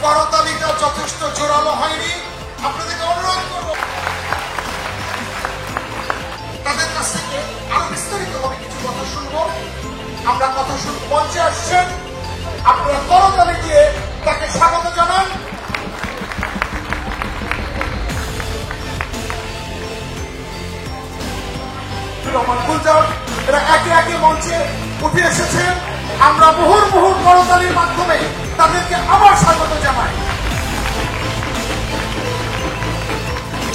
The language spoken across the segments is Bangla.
করতালিটা যথেষ্ট জোরালো হয়নি। আপনাদেরকে অনুরোধ করব তাদের কাছ থেকে আরো বিস্তারিতভাবে কিছু কথা শুনবো। আমরা কথা শুনব। মঞ্চে আসছেন, আপনারা করতালি দিয়ে তাকে স্বাগত জানান। এরা একে একে মঞ্চে উঠে এসেছেন। আমরা মুহুর্মুহু করতালির মাধ্যমে তাদেরকে আবার স্বাগত জানাই।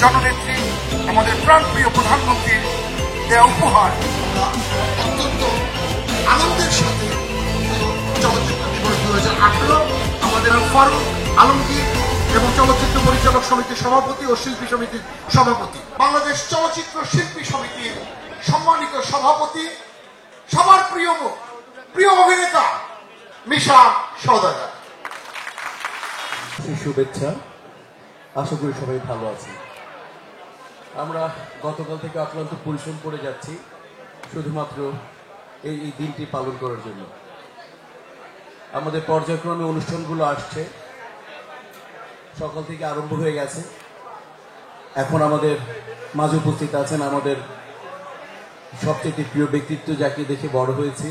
জননেত্রী আমাদের প্রাণপ্রিয় প্রধানমন্ত্রীর দেয়া উপহার অত্যন্ত আনন্দের সাথে চলচ্চিত্র দিবস 2018 আমাদের ফারুক আলমগীর এবং চলচ্চিত্র পরিচালক সমিতির সভাপতি ও শিল্পী সমিতির সভাপতি, বাংলাদেশ চলচ্চিত্র শিল্পী সমিতির সম্মানিত সভাপতি, সবার প্রিয় অভিনেতা মিশা সওদাগর। শুভেচ্ছা। আশা করি সবাই ভালো আছি। আমরা গতকাল থেকে অক্লান্ত পরিশ্রম করে যাচ্ছি শুধুমাত্র এই দিনটি পালন করার জন্য। আমাদের পর্যায়ক্রমে অনুষ্ঠানগুলো আসছে, সকাল থেকে আরম্ভ হয়ে গেছে। এখন আমাদের মাঝে উপস্থিত আছেন আমাদের সবচেয়ে প্রিয় ব্যক্তিত্ব, যাকে দেখে বড় হয়েছি,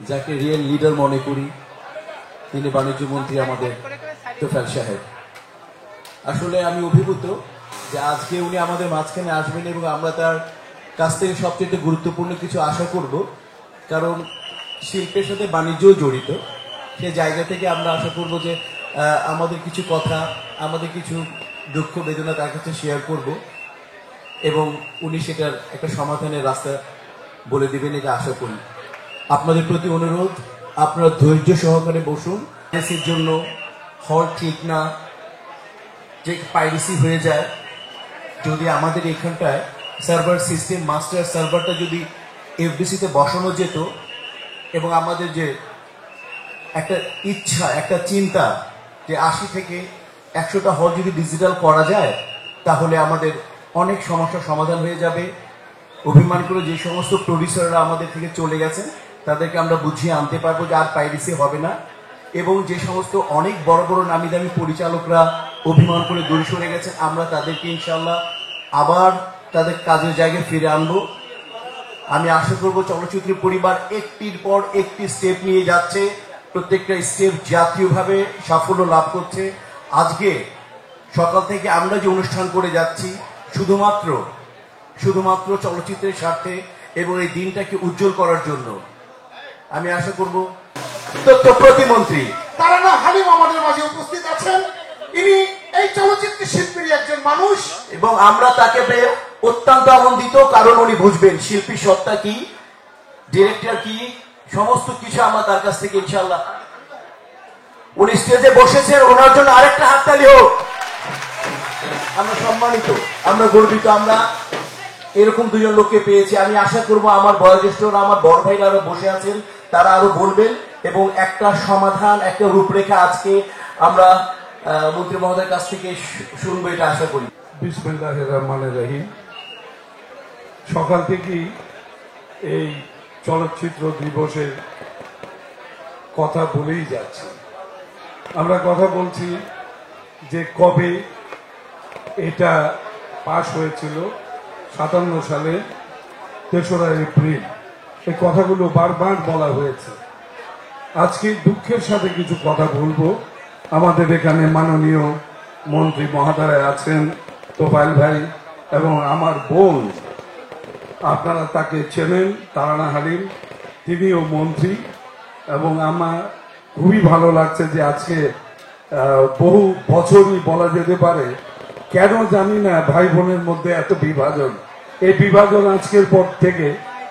যাকে রিয়েল লিডার মনে করি, তিনি বাণিজ্য মন্ত্রী আমাদের তোফায়েল সাহেব। আসলে আমি অভিভূত যে আজকে উনি আমাদের মাঝখানে আসবেন এবং আমরা তার কাছ থেকে সবচেয়ে গুরুত্বপূর্ণ কিছু আশা করব, কারণ শিল্পের সাথে বাণিজ্যও জড়িত। সে জায়গা থেকে আমরা আশা করব যে আমাদের কিছু কথা, আমাদের কিছু দুঃখ বেদনা তার কাছে শেয়ার করব এবং উনি সেটার একটা সমাধানের রাস্তা বলে দেবেন, এটা আশা করি। আপনাদের প্রতি অনুরোধ, আপনারা ধৈর্য সহকারে বসুন। এর জন্য হল ঠিক না, যে পাইরেসি হয়ে যায়। যদি আমাদের এখানটায় সার্ভার সিস্টেম, মাস্টার সার্ভারটা যদি এফডিসিতে বসানো যেত এবং আমাদের যে একটা ইচ্ছা, একটা চিন্তা যে 80 থেকে 100টা হল যদি ডিজিটাল করা যায়, তাহলে আমাদের অনেক সমস্যার সমাধান হয়ে যাবে। অভিমান করে যে সমস্ত প্রডিউসাররা আমাদের থেকে চলে গেছেন তাদেরকে আমরা বুঝিয়ে আনতে পারবো যে আর পাইরেসি হবে না, এবং যে সমস্ত অনেক বড় বড় নামি দামি পরিচালকরা অভিমান করে দূরে সরে গেছেন, আমরা তাদেরকে ইনশাল্লাহ আবার তাদের কাজের জায়গায় ফিরে আনবো। আমি আশা করব চলচ্চিত্র পরিবার একটির পর একটি স্টেপ নিয়ে যাচ্ছে, প্রত্যেকটা স্টেপ জাতীয়ভাবে সাফল্য লাভ করছে। আজকে সকাল থেকে আমরা যে অনুষ্ঠান করে যাচ্ছি শুধুমাত্র চলচ্চিত্রের স্বার্থে এবং এই দিনটাকে উজ্জ্বল করার জন্য। আমি আশা করব তথ্য প্রতিমন্ত্রী তারানা হালিম আমাদের মাঝে উপস্থিত আছেন। ইনি এই চলচ্চিত্র শিল্পীর একজন মানুষ এবং আমরা তাকে পেয়ে অত্যন্ত আনন্দিত, কারণ উনি বুঝবেন শিল্পী সত্তা কি, ডিরেক্টর কি, সমস্ত কিছু আমরা তার কাছ থেকে ইনশাল্লাহ। উনি স্টেজে বসেছেন, ওনার জন্য আরেকটা হাততালি হোক। আমরা সম্মানিত, আমরা গর্বিত, আমরা এরকম দুজন লোককে পেয়েছি। আমি আশা করব আমার বয়োজ্যেষ্ঠরা, আমার বড় ভাইরা আরো বসে আছেন, তারা আরো বলবেন এবং একটা সমাধান, একটা রূপরেখা আজকে আমরা মন্ত্রী মহোদয়ের কাছ থেকে শুনবো, এটা আশা করি। বিসমিল্লাহির রহমানির রহিম। সকাল থেকেই এই চলচ্চিত্র দিবসের কথা বলেই যাচ্ছি। আমরা কথা বলছি যে কবে এটা পাশ হয়েছিল, 57 সালে 3রা এপ্রিল। এই কথাগুলো বারবার বলা হয়েছে। আজকে দুঃখের সাথে কিছু কথা বলবো। আমাদের এখানে মাননীয় মন্ত্রী মহোদয় আছেন, তোফায়েল ভাই, এবং আমার বোন, আপনারা তাকে চেনেন, তারানা হালিম, তিনিও মন্ত্রী। এবং আমার খুবই ভালো লাগছে যে আজকে বহু বছরই বলা যেতে পারে, কেন জানি না ভাই বোনের মধ্যে এত বিভাজন। এই বিভাজন আজকের পর থেকে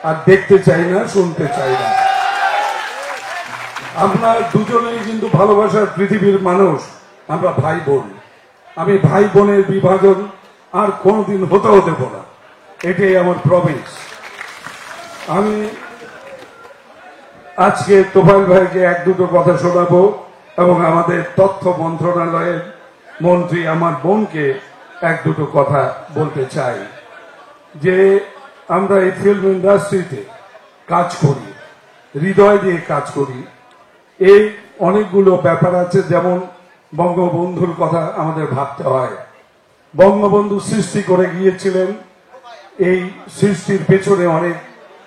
আর দেখতে চাই না, শুনতে চাই না। আমরা দুজনেই কিন্তু ভালোবাসার পৃথিবীর মানুষ, আমরা ভাই বোন। আমি ভাই বোনের বিভাজন আর কোনোদিন হতেও দেব না, এটাই আমার প্রমিস। আমি আজকে তোফায়েল ভাইকে 1-2টো কথা শোনাবো এবং আমাদের তথ্য মন্ত্রণালয়ের মন্ত্রী আমার বোনকে 1-2টো কথা বলতে চাই। যে আমরা এই ফিল্ম ইন্ডাস্ট্রিতে কাজ করি, হৃদয় দিয়ে কাজ করি। এই অনেকগুলো ব্যাপার আছে, যেমন বঙ্গবন্ধুর কথা আমাদের ভাবতে হয়। বঙ্গবন্ধু সৃষ্টি করে গিয়েছিলেন, এই সৃষ্টির পেছনে অনেক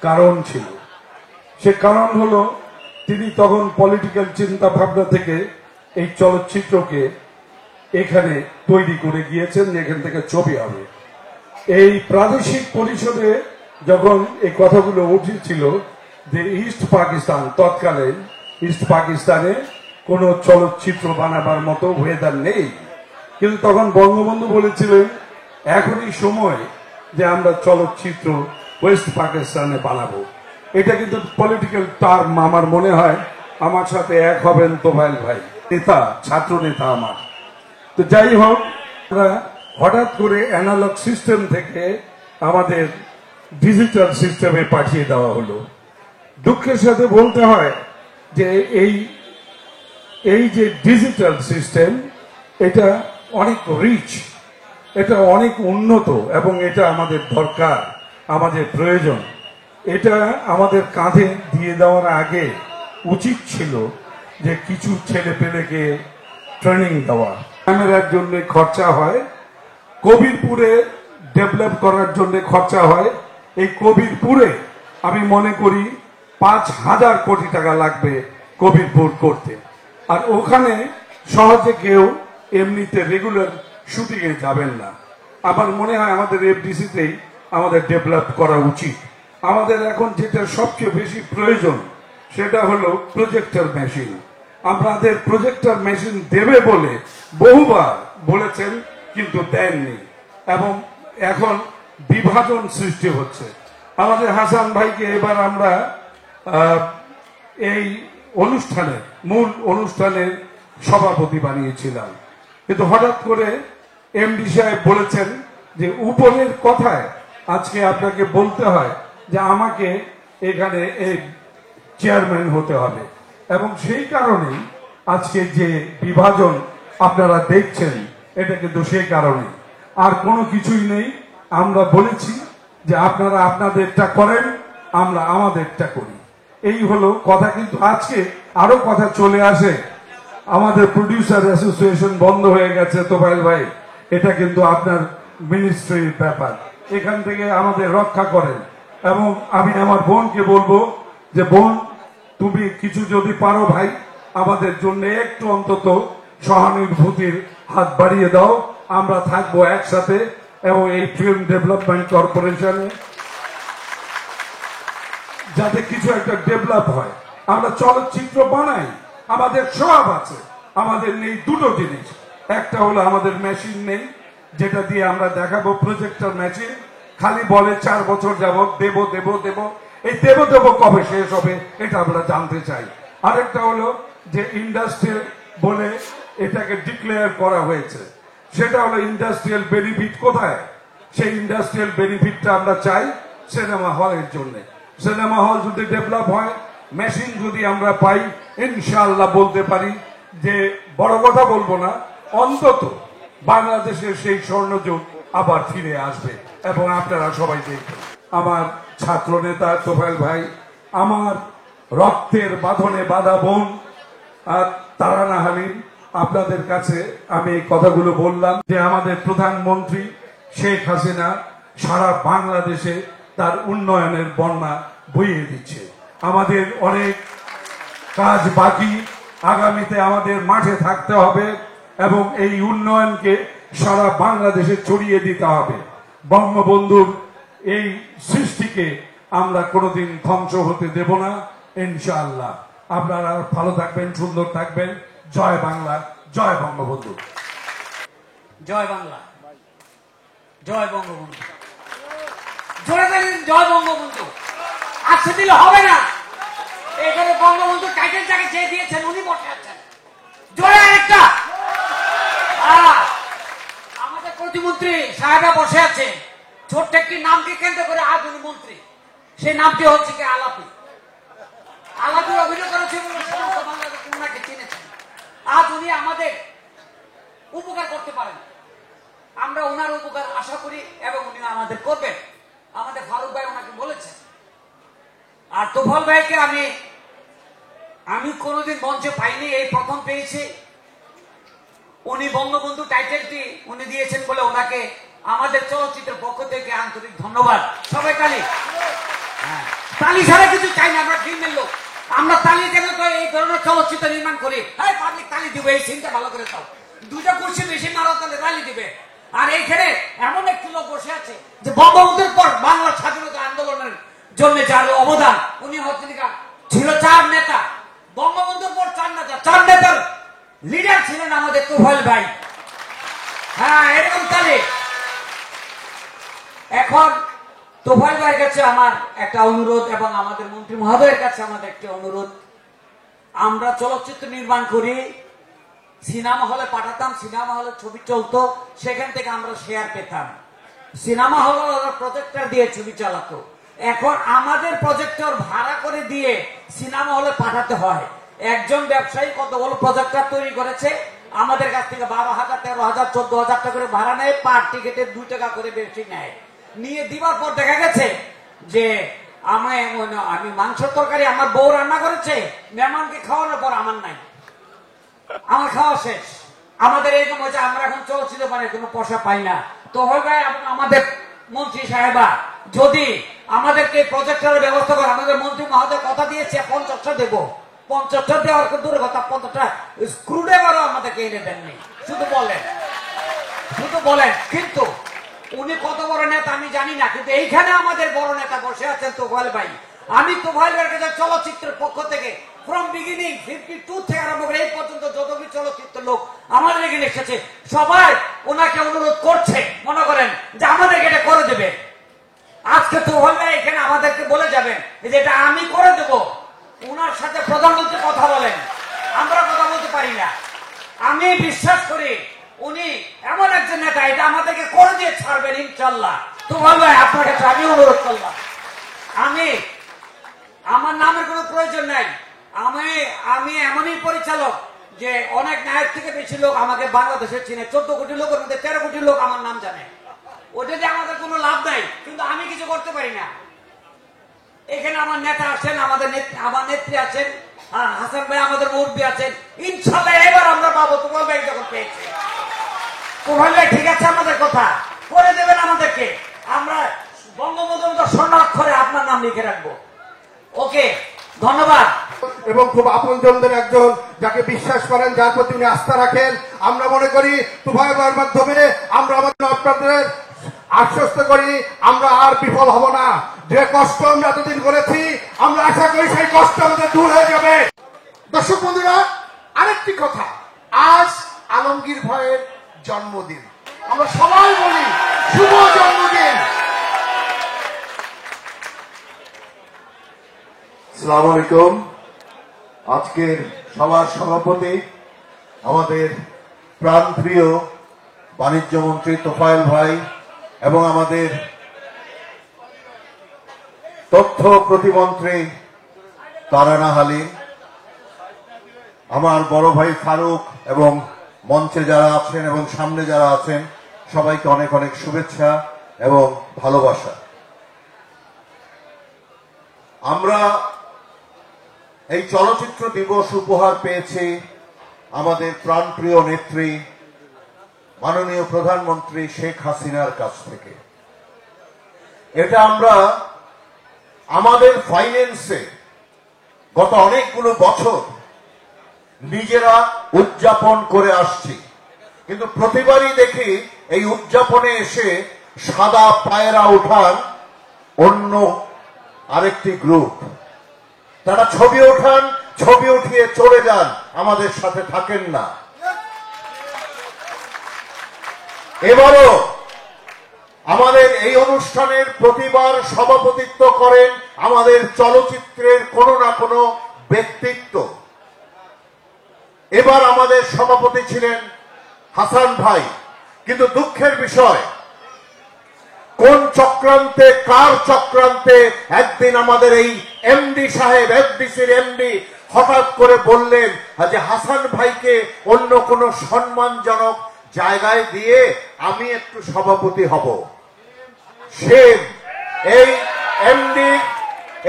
কারণ ছিল। সে কারণ হলো তিনি তখন পলিটিক্যাল চিন্তা ভাবনা থেকে এই চলচ্চিত্রকে এখানে তৈরি করে গিয়েছেন, এখান থেকে ছবি হবে। এই প্রাদেশিক পরিষদে যখন এই কথাগুলো উঠেছিল যে ইস্ট পাকিস্তান, তৎকালীন ইস্ট পাকিস্তানে কোনো চলচ্চিত্র বানাবার মতো ওয়েদার নেই, কিন্তু তখন বঙ্গবন্ধু বলেছিলেন এখনই সময় যে আমরা চলচ্চিত্র ওয়েস্ট পাকিস্তানে বানাবো। এটা কিন্তু পলিটিক্যাল টার্ম, আমার মনে হয় আমার সাথে এক হবেন তোফায়েল ভাই, নেতা, ছাত্র নেতা আমার। তো যাই হোক, আমরা হঠাৎ করে অ্যানালগ সিস্টেম থেকে আমাদের ডিজিটাল সিস্টেমে পাঠিয়ে দেওয়া হলো। দুঃখের সাথে বলতে হয় যে এই যে ডিজিটাল সিস্টেম, এটা অনেক রিচ, এটা অনেক উন্নত এবং এটা আমাদের দরকার, আমাদের প্রয়োজন। এটা আমাদের কাঁধে দিয়ে দেওয়ার আগে উচিত ছিল যে কিছু ছেলে পেলেকে ট্রেনিং দেওয়া। ক্যামেরার জন্য খরচা হয়, কবিরপুরে ডেভেলপ করার জন্য খরচা হয়। এই কবিরপুরে আমি মনে করি 5,000 কোটি টাকা লাগবে কবিরপুর করতে। আর ওখানে সহজে কেউ এমনিতে রেগুলার শুটিং এ যাবেন না। আমার মনে হয় আমাদের এফডিসিতেই আমাদের ডেভেলপ করা উচিত। আমাদের এখন যেটা সবচেয়ে বেশি প্রয়োজন সেটা হলো প্রজেক্টর মেশিন। আপনাদের প্রজেক্টর মেশিন দেবে বলে বহুবার বলেছেন, কিন্তু দেননি, এবং এখন বিভাজন সৃষ্টি হচ্ছে। আমাদের হাসান ভাইকে এবার আমরা এই অনুষ্ঠানে, মূল অনুষ্ঠানের সভাপতি বানিয়েছিলাম, কিন্তু হঠাৎ করে এমডি সাহেব বলেছেন যে উপরের কথায় আজকে আপনাকে বলতে হয় যে আমাকে এখানে এই চেয়ারম্যান হতে হবে, এবং সেই কারণেই আজকে যে বিভাজন আপনারা দেখছেন এটা কিন্তু সেই কারণে, আর কোনো কিছুই নেই। আমরা বলেছি যে আপনারা আপনাদেরটা করেন, আমরা আমাদেরটা করি, এই হলো কথা। কিন্তু আজকে আরো কথা চলে আসে, আমাদের প্রডিউসার অ্যাসোসিয়েশন বন্ধ হয়ে গেছে তোফায়েল ভাই, এটা কিন্তু আপনার মিনিস্ট্রির ব্যাপার, এখান থেকে আমাদের রক্ষা করেন। এবং আমি আমার বোনকে বলবো যে বোন, তুমি কিছু যদি পারো ভাই আমাদের জন্য একটু অন্তত সহানুভূতির হাত বাড়িয়ে দাও, আমরা থাকবো একসাথে। এবং এই ফিল্ম ডেভেলপমেন্ট কর্পোরেশনে যাতে কিছু একটা ডেভেলপ হয়, আমরা চলচ্চিত্র বানাই, আমাদের সব আছে, আমাদের নেই দুটো জিনিস। একটা হলো আমাদের মেশিন নেই, যেটা দিয়ে আমরা দেখাবো, প্রজেক্টর মেশিন। খালি বলে 4 বছর যাবত দেব দেব দেব, এই দেব দেব কবে শেষ হবে এটা আমরা জানতে চাই। আরেকটা হলো যে ইন্ডাস্ট্রিয়াল বলে এটাকে ডিক্লেয়ার করা হয়েছে, সেটা হলো ইন্ডাস্ট্রিয়াল বেনিফিট কোথায়? সেই ইন্ডাস্ট্রিয়াল বেনিফিটটা আমরা চাই সিনেমা হলের জন্য। সিনেমা হল যদি ডেভেলপ হয়, মেশিন যদি আমরা পাই, ইনশাআল্লাহ বলতে পারি যে, বড় কথা বলবো না, অন্তত বাংলাদেশের সেই স্বর্ণযুগ আবার ফিরে আসবে এবং আপনারা সবাই দেখবেন। আমার ছাত্র নেতা তোফায়েল ভাই, আমার রক্তের বাঁধনে বাঁধা বোন আর তারানা হালিম, আপনাদের কাছে আমি এই কথাগুলো বললাম যে আমাদের প্রধানমন্ত্রী শেখ হাসিনা সারা বাংলাদেশে তার উন্নয়নের বন্যা বইয়ে দিচ্ছে। আমাদের অনেক কাজ বাকি, আগামীতে আমাদের মাঠে থাকতে হবে এবং এই উন্নয়নকে সারা বাংলাদেশে ছড়িয়ে দিতে হবে। বঙ্গবন্ধুর এই সৃষ্টিকে আমরা কোনোদিন ধ্বংস হতে দেব না, ইনশাআল্লাহ। আপনারা ভালো থাকবেন, সুন্দর থাকবেন। জয় বাংলা, জয় বঙ্গবন্ধু। জয় বাংলা, জয় বঙ্গবন্ধু। জোরে বলেন জয় বঙ্গবন্ধু। আজকে দিলে হবে না, এখানে বঙ্গবন্ধু টাইটেল যাকে যে দিয়েছেন উনি বসে আছেন। জোরে আরেকটা। আমাদের প্রতিমন্ত্রী সাহেবা বসে আছে, ছোট্ট একটি নামকে কেন্দ্র করে আজ উনি মন্ত্রী। সেই নামটি হচ্ছে কি আলাপি। আলাপি অভিনয় করেছে বলে সমস্ত বাংলাদেশ উনাকে চিনেছেন। আজ উনি আমাদের উপকার করতে পারেন, আমরা ওনার উপকার আশা করি এবং উনি আমাদের করবেন। আমাদের ফারুক ভাই ওনাকে বলেছেন। আর তোফায়েল ভাইকে আমি আমি কোনোদিন মঞ্চে পাইনি, এই প্রথম পেয়েছি। উনি বঙ্গবন্ধু টাইটেলটি উনি দিয়েছেন বলে ওনাকে আমাদের চলচ্চিত্রের পক্ষ থেকে আন্তরিক ধন্যবাদ। সবাই তালি। তালি ছাড়া কিছু চাই না, আমরা ফিল্মের লোক, আমরা তালি দেবো তো এই ধরনের চলচ্চিত্র নির্মাণ করি। হ্যাঁ, পাবলিক তালি দিবে, এই সিনটা ভালো করে দাও, দুইটা কুর্সি বেশি মারো তাহলে তালি দিবে। আর এইখানে এমন একটি লোক বসে আছে যে বঙ্গবন্ধুর পর বাংলা স্বাধীনতা আন্দোলনের জন্য যার অবদান, উনি হচ্ছেন ছিল 4 নেতা, বঙ্গবন্ধুর পর 4 নেতা, 4 নেতার লিডার ছিলেন আমাদের তোফায়েল ভাই। হ্যাঁ, এরকম তালে। এখন তোফায়েল ভাইয়ের কাছে আমার একটা অনুরোধ এবং আমাদের মন্ত্রী মহোদয়ের কাছে আমাদের একটি অনুরোধ, আমরা চলচ্চিত্র নির্মাণ করি, সিনেমা হলে পাঠাতাম, সিনেমা হলে ছবি চলতো, সেখান থেকে আমরা শেয়ার পেতাম। সিনেমা হলে প্রজেক্টর দিয়ে ছবি চালাতো। এখন আমাদের প্রজেক্টর ভাড়া করে দিয়ে সিনেমা হলে পাঠাতে হয়। একজন ব্যবসায়ী কতগুলো প্রজেক্টর তৈরি করেছে, আমাদের কাছ থেকে 12,000, 13,000, 14,000 টাকা করে ভাড়া নেয়, পার টিকিটের 2 টাকা করে বেশি নেয়। নিয়ে দিবার পর দেখা গেছে যে আমি মাংসের তরকারি আমার বউ রান্না করেছে, মেহমানকে খাওয়ানোর পর আমার নাই, আমার খাওয়া শেষ। আমাদের এরকম হয়েছে, আমরা এখন চলচ্চিত্র মানে কোনো পয়সা পাই না। তো হবে আমাদের মন্ত্রী সাহেবা যদি আমাদেরকে প্রজেক্টরের ব্যবস্থা করে, আমাদের মন্ত্রী মহোদয় কথা দিয়েছে 50টা দেবো, 50টা দেওয়ার দূরের কথা, 50টা স্ক্রুড্রাইভারও আমাদেরকে এনে দেননি, শুধু বলেন। কিন্তু উনি কত বড় নেতা আমি জানি না, কিন্তু এইখানে আমাদের বড় নেতা বসে আছেন তোফায়েল ভাই। আমি তোফায়েল ভাইয়ের কাছে চলচ্চিত্রের পক্ষ থেকে ফ্রম বিগিনিং 52 থেকে আরম্ভ করে এই পর্যন্ত যত কি চলচ্চিত্র লোক আমাদের এখানে এসেছে, সবাই ওনাকে অনুরোধ করছে, মনে করেন যে আমাদেরকে এটা করে দেবে। আজকে তোফায়েল ভাই এখানে আমাদেরকে বলে যাবেন যে এটা আমি করে দেব। ওনার সাথে প্রধানমন্ত্রী কথা বলেন, আমরা কথা বলতে পারি না। আমি বিশ্বাস করি উনি এমন একজন নেতা, এটা আমাদেরকে করে দিয়ে ছাড়বেন ইনশাল্লাহ। তোফায়েল ভাই, আপনার কাছে আমি অনুরোধ করলাম, আমার নামের কোনো প্রয়োজন নাই, আমি এমনই পরিচালক যে অনেক নায়ক থেকে বেশি লোক আমাকে বাংলাদেশে চিনে। 14 কোটি লোকের মধ্যে 13 কোটি লোক আমার নাম জানে। ওটা দিয়ে আমাদের কোনো লাভ নাই, কিন্তু আমি কিছু করতে পারি না। এখানে আমার নেতা আছেন, আমার নেত্রী আছেন, হাসান ভাই আমাদের মুরব্বী আছেন। ইনশাল্লাহ এবার আমরা পাবো। তোফায়েল ভাই যখন পেয়েছি, তোফায়েল ভাই ঠিক আছে, আমাদের কথা করে দেবেন আমাদেরকে, আমরা বঙ্গবন্ধু স্বর্ণাক্ষরে আপনার নাম লিখে রাখবো। ওকে, ধন্যবাদ। এবং খুব আপনজনদের একজন, যাকে বিশ্বাস করেন, যার প্রতি উনি আস্থা রাখেন। আমরা মনে করি তোফায়েল ভাইয়ের মাধ্যমে আমরা আপনাদের আশ্বস্ত করি আমরা আর বিফল হব না। যে কষ্ট আমরা এতদিন করেছি, আমরা আশা করি সেই কষ্ট আমাদের দূর হয়ে যাবে। দর্শক বন্ধুরা, আরেকটি কথা, আজ আলমগীর ভাইয়ের জন্মদিন। আমরা সবাই বলি শুভ জন্মদিন। আসসালামু আলাইকুম। আজকের সভার সভাপতি আমাদের প্রাণপ্রিয় বাণিজ্য মন্ত্রী তোফায়েল ভাই এবং আমাদের তথ্য প্রতিমন্ত্রী তারানা হালিম, আমার বড় ভাই ফারুক এবং মঞ্চে যারা আছেন এবং সামনে যারা আছেন, সবাইকে অনেক অনেক শুভেচ্ছা এবং ভালোবাসা। আমরা এই চলচ্চিত্র দিবস উপহার পেয়েছি আমাদের প্রাণপ্রিয় নেত্রী মাননীয় প্রধানমন্ত্রী শেখ হাসিনার কাছ থেকে। এটা আমরা আমাদের ফাইন্যান্সে গত অনেকগুলো বছর নিজেরা উদযাপন করে আসছি, কিন্তু প্রতিবারই দেখি এই উদযাপনে এসে সাদা পায়রা ওঠান অন্য আরেকটি গ্রুপ। তারা ছবি ওঠান, ছবি উঠিয়ে চলে যান, আমাদের সাথে থাকেন না। এবারও আমাদের এই অনুষ্ঠানের প্রতিবার সভাপতিত্ব করেন আমাদের চলচ্চিত্রের কোনো না কোনো ব্যক্তিত্ব। এবার আমাদের সভাপতি ছিলেন হাসান ভাই, কিন্তু দুঃখের বিষয়, কোন চক্রান্তে, কার চক্রান্তে একদিন আমাদের এই এমডি সাহেব, এফডিসির এমডি হঠাৎ করে বললেন যে হাসান ভাইকে অন্য কোন সম্মানজনক জায়গায় দিয়ে আমি একটু সভাপতি হব। সে এই এমডি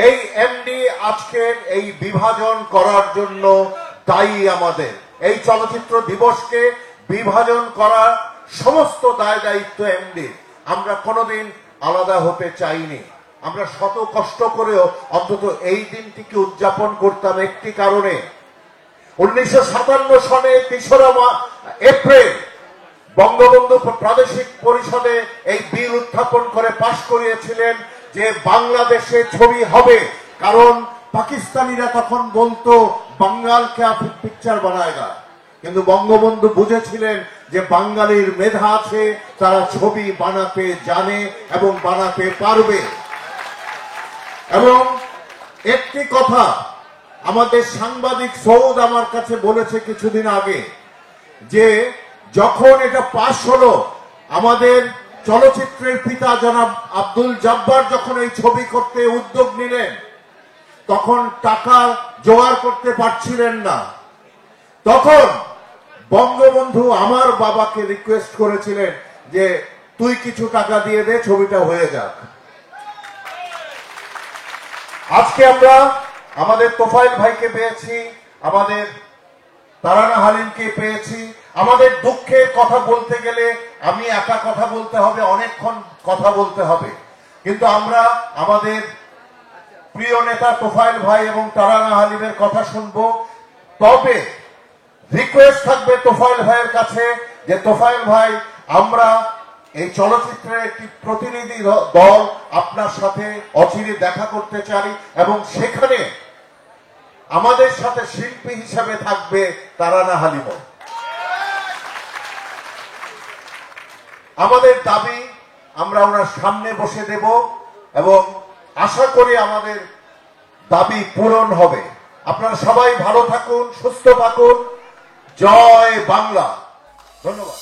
এই এমডি আজকের এই বিভাজন করার জন্য দায়ী। আমাদের এই চলচ্চিত্র দিবসকে বিভাজন করার সমস্ত দায় দায়িত্ব এমডি। আমরা কোনোদিন আলাদা হতে চাইনি। আমরা শত কষ্ট করেও অন্তত এই দিনটিকে উদযাপন করতাম একটি কারণে। 1957 সনে 3 এপ্রিল বঙ্গবন্ধু প্রাদেশিক পরিষদে এই বিল উত্থাপন করে পাশ করিয়েছিলেন যে বাংলাদেশে ছবি হবে, কারণ পাকিস্তানিরা তখন বলতো বাঙ্গাল কে পিকচার বানায়গা। কিন্তু বঙ্গবন্ধু বুঝেছিলেন যে বাঙালির মেধা আছে, তারা ছবি বানাতে জানে এবং বানাতে পারবে। এবং একটি কথা আমাদের সাংবাদিক সৌদ আমার কাছে বলেছে কিছুদিন আগে, যে যখন এটা পাশ হলো, আমাদের চলচ্চিত্রের পিতা জনাব আব্দুল জব্বার যখন এই ছবি করতে উদ্যোগ নিলেন, তখন টাকা জোগাড় করতে পারছিলেন না। তখন বঙ্গবন্ধু আমার বাবাকে রিকোয়েস্ট করেছিলেন যে তুই কিছু টাকা দিয়ে দে, ছবিটা হয়ে যাক। আজকে আমরা আমাদের তোফায়েল ভাইকে পেয়েছি, আমাদের তারানা হালিমকে পেয়েছি। আমাদের দুঃখের কথা বলতে গেলে আমি একা কথা বলতে হবে, অনেকক্ষণ কথা বলতে হবে, কিন্তু আমরা আমাদের প্রিয় নেতা তোফায়েল ভাই এবং তারানা হালিমের কথা শুনবো। তবে রিকোয়েস্ট থাকবে তোফায়েল ভাইয়ের কাছে যে তোফায়েল ভাই, আমরা এই চলচ্চিত্রের একটি প্রতিনিধি দল আপনার সাথে অচিরে দেখা করতে চাই, এবং সেখানে আমাদের সাথে শিল্পী হিসাবে থাকবে তারানা হালিম। আমাদের দাবি আমরা ওনার সামনে বসে দেব এবং আশা করি আমাদের দাবি পূরণ হবে। আপনারা সবাই ভালো থাকুন, সুস্থ থাকুন। জয় বাংলা। ধন্যবাদ।